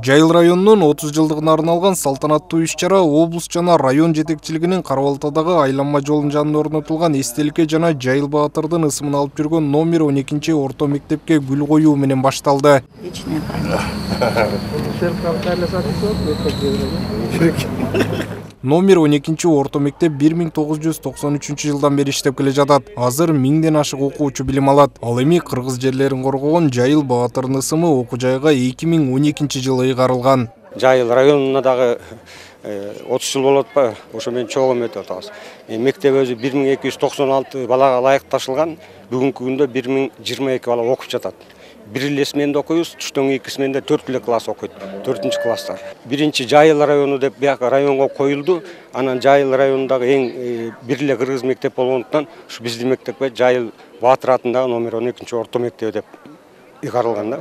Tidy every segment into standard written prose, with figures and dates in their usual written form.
Жайыл районунун 30 жылдыгына арналган салтанаттуу иш-чара облус жана район жетекчилигинин Карабалтадагы айланма жолунун жанында орнотулган эстеликке жана Жайыл Баатырдын ысымын алып жүргөн номер 12 орто мектепке гүл коюу менен башталды. Номер 12 орто мектеп 1993 жылдан бери иштеп келе жатат. Азыр 1000ден ашык окуучу билим алат. Ал эми кыргыз жерлерин коргогон Жайыл Баатырдын ысымы окуу жайга 2012 жылы ыйгарылган. Жайыл районуна дагы 30 жыл болот па, ошо менен чогум өтүп атабыз. Мектеп өзү 1296 балага ылайыкташылган. Бүгүнкү күндө 1022 бала окуп жатат. Бир эле сменде окуйбуз, түштөн кийинки сменде 4 эле класс окуйт, 4-класстар. Биринчи Жайыл району деп бияка районго коюлду. Анан Жайыл районундагы эң бир эле кыргыз мектеп болгондуктан ушу биздин мектепке Жайыл Баатыр атындагы номер 12 орто мектеп деп ыйгарылган да.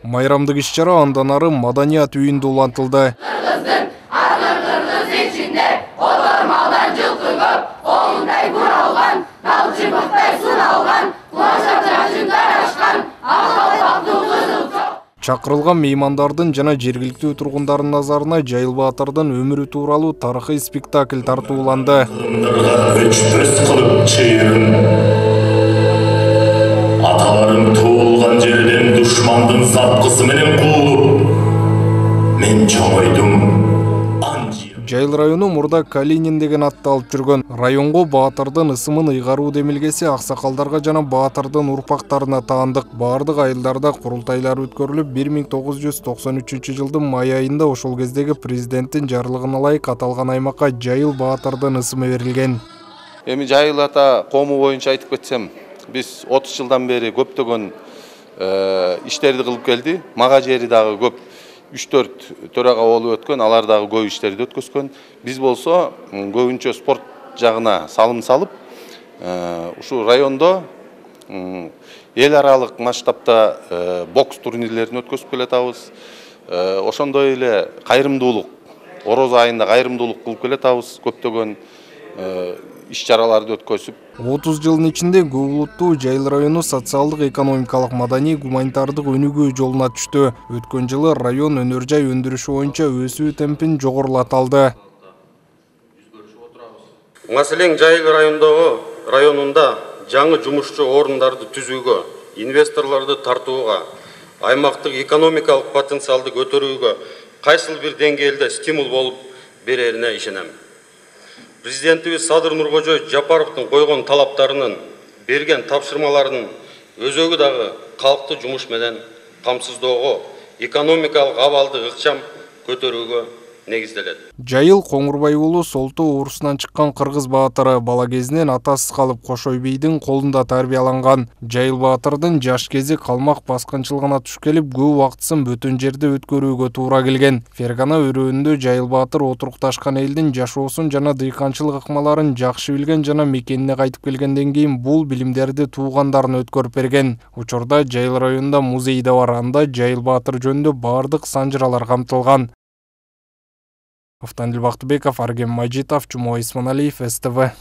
Майрамдык иш-чара андан ары маданият үйүндө улантылды. Кыргыздын ар-кыргыз ичинде отормалдан жылкы көп, колундай буралган, талчыбыктай сыналган, кулачактарчындар ашкан, ак-алпактуу кызыл чок. Чакырылган меймандардын жана жергиликтүү тургундардын назарына Жайыл Баатырдын өмүрү тууралуу тарыхый спектакль тартууланды. Өчпөс кылып чыйырын, аталарым туулган жерден душмандын сапкысы менен куулуп, мен чоңойдум. Жайыл району мурда Калинин деген атты алып жүргөн. Районго Баатырдын ысымын ыйгаруу демилгеси аксакалдарга жана Баатырдын урпактарына таандык. Бардык айылдарда курултайлар өткөрүлүп, 1993 жылдын май айында ошол кездеги президенттин жарлыгына ылайык аталган аймакка Жайыл Баатырдын ысымы берилген. Эми Жайыл ата кому боюнча айтып кетсем, биз 30 жылдан бери көптөгөн иштерди кылып келди. Мага жери дагы көп 3-4 төрага болуп өткөн, алар дагы көп иштерди өткөзгөн. Биз болсо көбүнчө спорт жагына салым салып, ушу райондо эл аралык масштабта бокс турнирлерин өткөзүп келатабыз. Ошондой эле кайрымдуулук, ороз айында кайрымдуулук кылып келатабыз. Көптөгөн иш-чараларды өткөзүп. 30 жылдын ичинде көп улуттуу Жайыл району социалдык, экономикалык, маданий, гуманитардык өнүгүү жолуна түштү. Өткөн жылы район өнөр жай өндүрүшү боюнча өсүү темпин жогорулаталды. Маселен, Жайыл районунда жаңы жумушчу орундарды түзүүгө, инвесторлорду тартууга, аймактык экономикалык потенциалды көтөрүүгө кайсыл бир деңгээлде стимул болуп берерине ишенем. Президентибиз Садыр Нуркожоев Жапаровдун койгон талаптарынын, берген тапшырмаларынын өзөгү дагы калкты жумуш менен камсыздоого, экономикалык абалды ыкчам көтөрүүгө негизделет. Жайыл Коңурбай уулу Солту уурусунан чыккан кыргыз баатыры, бала кезинен атасыз калып Кошой бийдин колунда тарбияланган. Жайыл Баатырдын жаш кези калмак баскынчылыгына туш келип, көп убактысын бөтөн жерде өткөрүүгө туура келген. Фергана өрөөнүндө Жайыл Баатыр отурукташкан элдин жашоосун жана дыйканчылык ыкмаларын жакшы билген жана мекенине кайтып келгенден кийин бул билимдерди туугандарына өткөрүп берген. Учурда Жайыл районунда музей да бар, анда Жайыл Баатыр жөнүндө бардык санжыралар камтылган. Автандил Бактыбеков, Арген Мажитов, Чумой Исманалиев, СТВ.